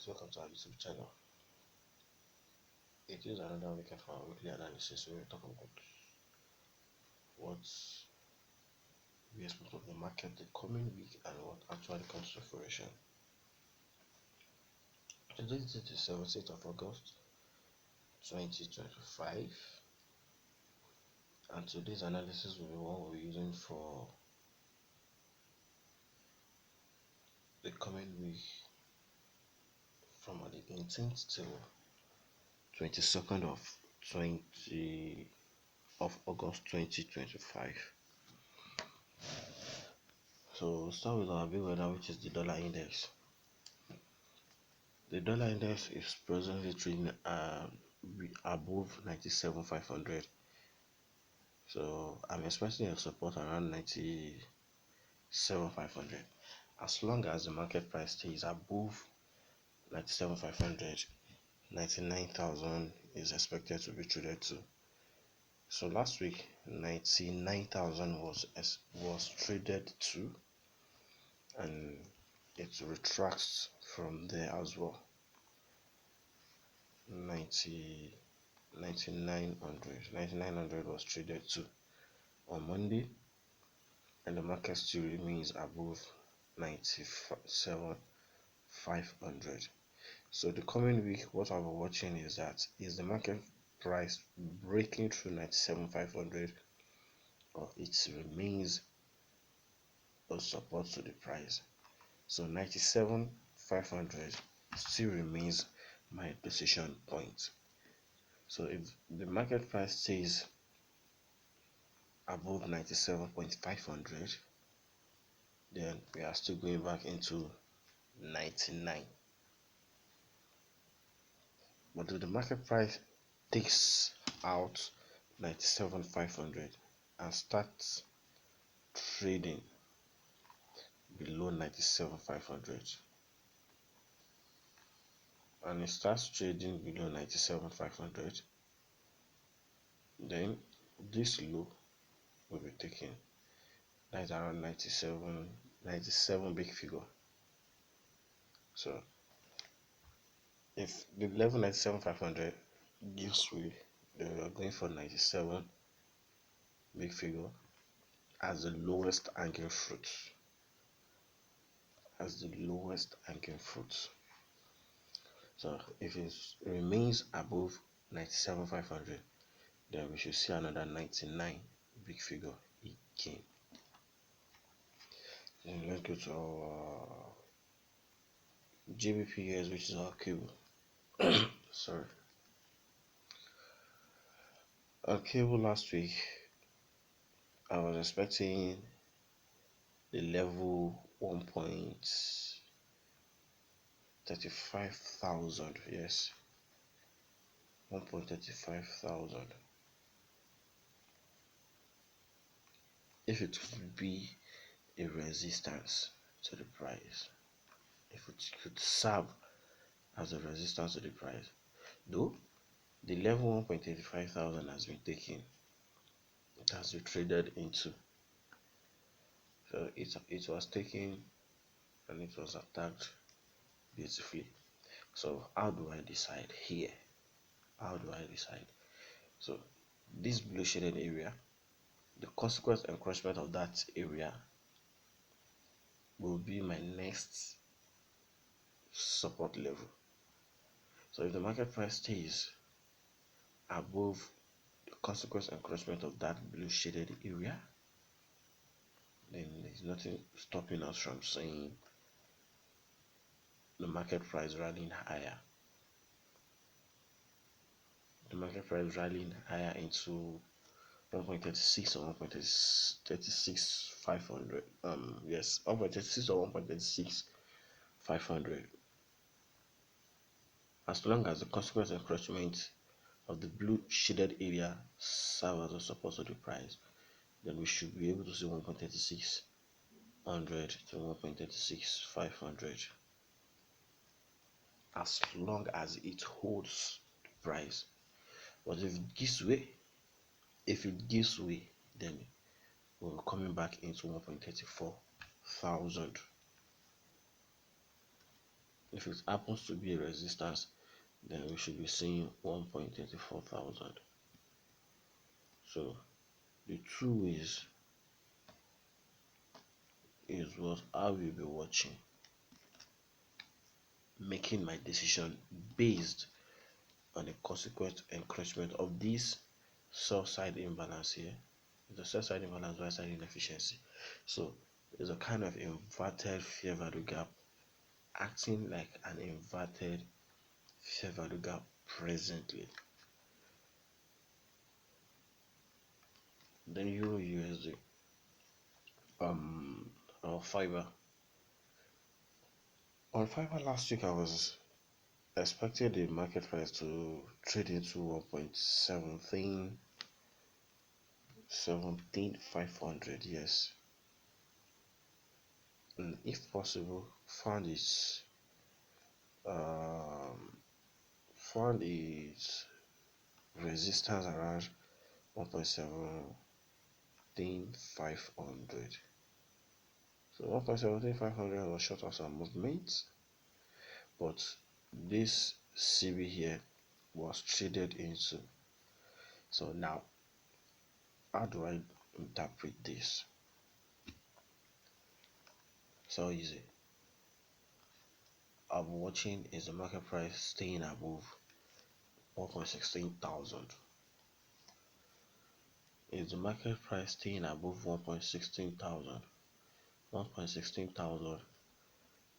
guys, welcome to our YouTube channel. It is another weekend for our weekly analysis where we talk about what we expect of the market the coming week and what actually comes to fruition. Today is the 17th of August 2025, and today's analysis will be one we're using for the coming week from the 18th till 22nd of August 2025. So we'll start with our big winner, which is the dollar index. The dollar index is presently trading above 97,500. So I'm expecting a support around 97,500. As long as the market price stays above 97,500, 99,000 is expected to be traded to. So last week 99,000 was traded to, and it retracts from there as well. 9900 was traded to on Monday, and the market still remains above 97,500. So the coming week, what I'll be watching is the market price breaking through 97,500, or it remains a support to the price. So 97,500 still remains my decision point. So if the market price stays above 97,500, then we are still going back into 99. But if the market price takes out 97,500 and starts trading below 97,500, and it starts trading below 97,500, then this low will be taken. That's around 97 big figure. So if the level 97,500 gives way, then we are going for 97 big figure as the lowest hanging fruit. So if it remains above 97,500, then we should see another 99 big figure again. Then let's go to our GBP, which is our cable. Sorry. Our cable last week, I was expecting the level 1.35,000. Yes, 1.35,000. If it would be a resistance to the price, if it could serve as a resistance to the price, though the level 1.35,000 has been taken, it has been traded into. So it was taken and it was attacked beautifully. So how do I decide here? So this blue shaded area, the consequent encroachment of that area will be my next support level. So if the market price stays above the consequent encroachment of that blue shaded area, then there's nothing stopping us from seeing the market price rallying higher. The market price rallying higher into 1.36 or 1.36,500. Yes, 1.36 or 1.36,500. As long as the consequent encroachment of the blue shaded area serves as a support of the price, then we should be able to see 1.3600 to 1.36,500. As long as it holds the price. But if it gives way, then we're coming back into 1.34,000. If it happens to be a resistance, then we should be seeing 1.34 thousand. So the two ways is what I will be watching, making my decision based on the consequent encroachment of this sell side imbalance here. The sell side imbalance, buy side inefficiency. So there's a kind of inverted fair value gap acting like an inverted fair value gap presently. Then Euro USD, or fiber. On fiber last week, I was expecting the market price to trade into 1.17 yes, and if possible um found its resistance around 1.17500. So 1.17500 was short of some movement, but this CB here was traded into. So now, how do I interpret this? So easy. I'm watching is the market price staying above 1.16 thousand. Is the market price staying above 1.16 thousand? 1.16 thousand,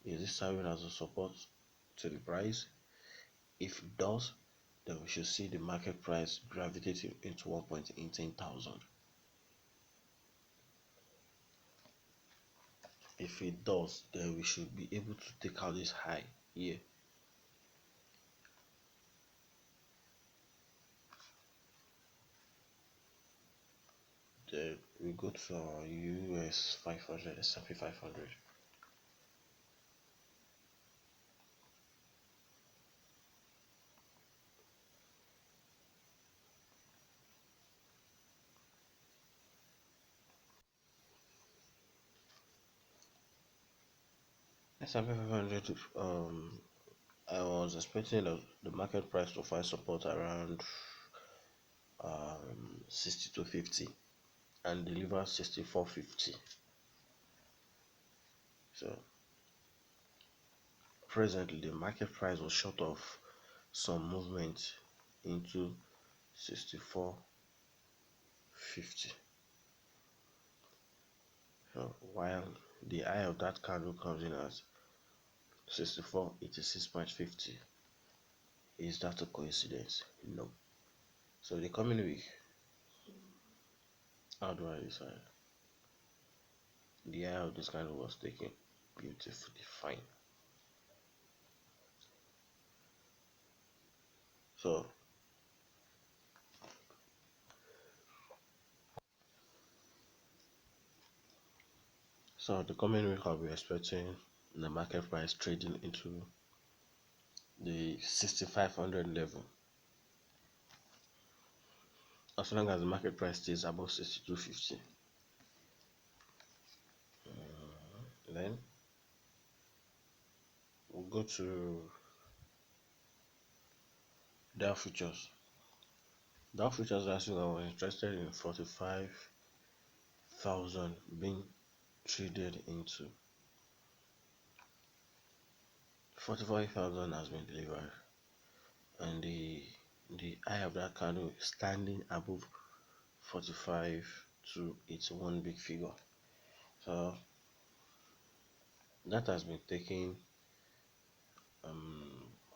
is this serving as a support to the price? If it does, then we should see the market price gravitating into 1.18 thousand. If it does, then we should be able to take out this high here. Then we go to our US 500, S&P 500. S&P 500, I was expecting the market price to find support around 62.50 and deliver 64.50. So presently the market price was short of some movement into 64.50. So while the high of that candle comes in as 64.86.50, is that a coincidence? No. So the coming week, how do I decide? The high of this candle was taken beautifully fine. So the coming week I'll be expecting the market price trading into the 6500 level. As long as the market price stays above 62.50, then we'll go to Dow futures. Dow futures last week I was interested in 45,000 being traded into. 45,000 has been delivered, and the eye of that candle is standing above 45 to its one big figure. So that has been taken.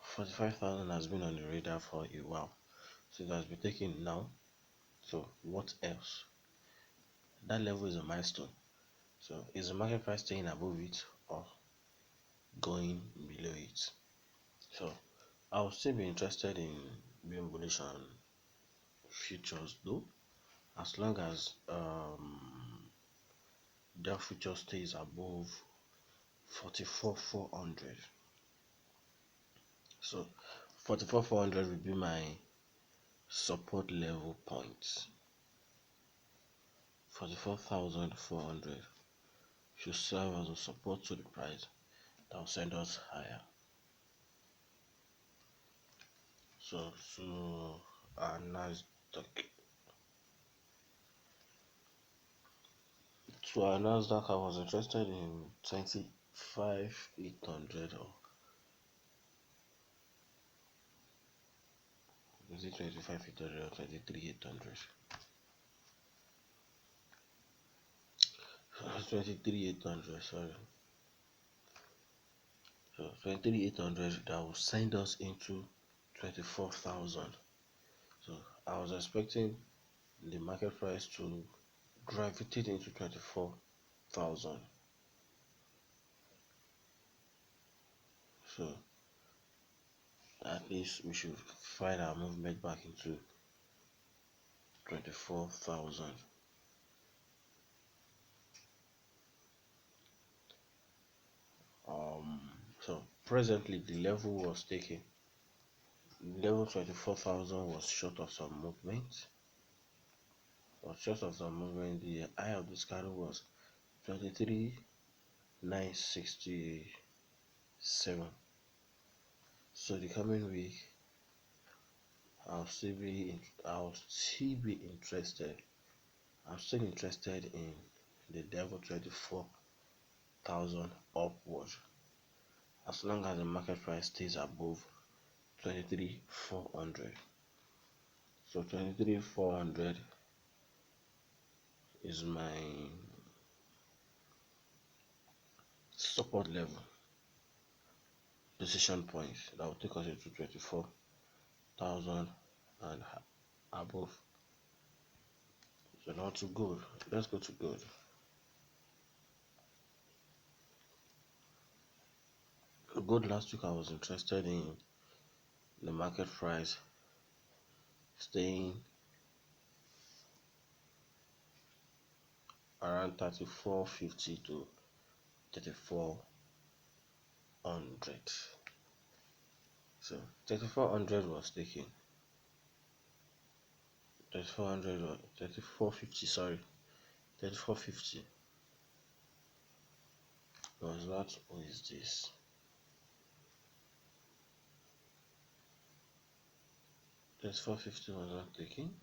45,000 has been on the radar for a while, so it has been taken now. So what else? That level is a milestone. So is the market price staying above it or going below it? So I will still be interested in being bullish on futures though, as long as their future stays above 44,400. So 44,400 will be my support level points. 44,400 should serve as a support to the price that will send us higher. So to our Nasdaq. To our Nasdaq, I was interested in 25,800 or is it 25,800 or 23,800? 23,800, sorry. So 23,800 that will send us into 24,000. So I was expecting the market price to gravitate into 24,000. So at least we should find our movement back into 24,000. So presently the level was taken. Level 24,000 was short of some movement. The high of this candle was 23,967. So the coming week, I'll still be interested. I'm still interested in the level 24,000 upward, as long as the market price stays above 23,400. So 23,400 is my support level, decision point that will take us into 24,000 and above. So now to gold. Let's go to gold. Gold last week I was interested in the market price staying around 3450 to 3400. So 3400 was taken. 3400 or 3450, sorry. 3450 was that. What is this? 3450 was not taken.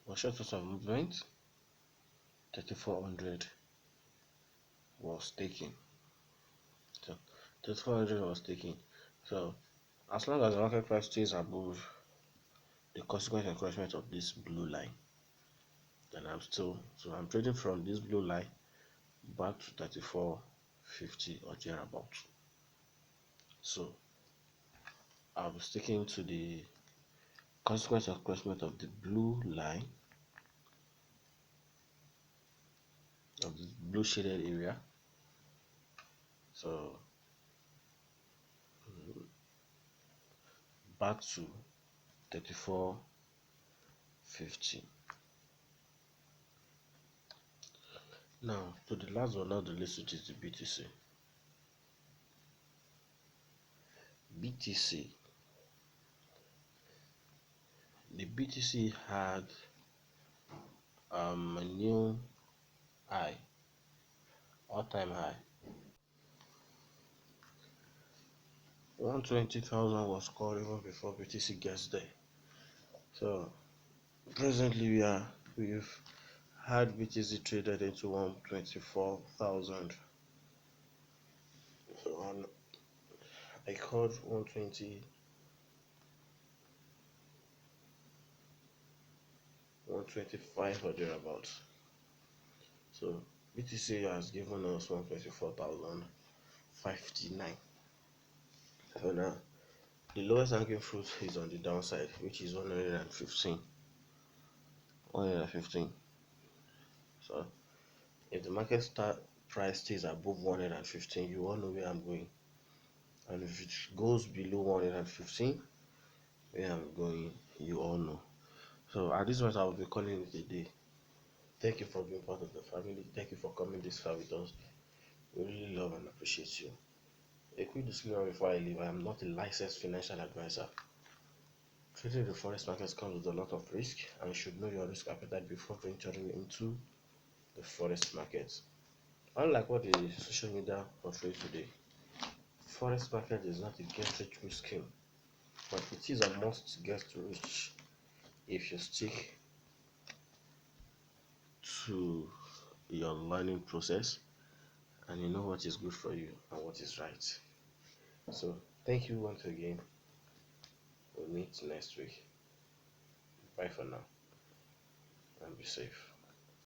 Was short of movement. 3400 was taken. So 3400 was taken. So as long as the market price stays above the consequent encouragement of this blue line, then I'm trading from this blue line back to 3450 or thereabout. So I'll be sticking to the consequent encouragement of the blue line, of the blue shaded area. So back to 3450. Now to the last but not the least, which is the BTC. The BTC had a new high, all-time high. 120,000 was called even before BTC gets there. So presently we've had BTC traded into 124,000. So I called 120, 125 or thereabouts. So BTC has given us 124,059. So now the lowest hanging fruit is on the downside, which is 115. 115. So if the market price stays above 115, you all know where I'm going. And if it goes below 115, where I'm going, you all know. So at this point, I will be calling it a day. Thank you for being part of the family. Thank you for coming this far with us. We really love and appreciate you. A quick disclaimer before I leave: I am not a licensed financial advisor. Trading the forex market comes with a lot of risk, and you should know your risk appetite before venturing into the forex market. Unlike what the social media portrays today, forex market is not a get rich quick scheme. but it is a must to get to reach if you stick to your learning process and you know what is good for you and what is right. So thank you once again. We'll meet next week. Bye for now and be safe.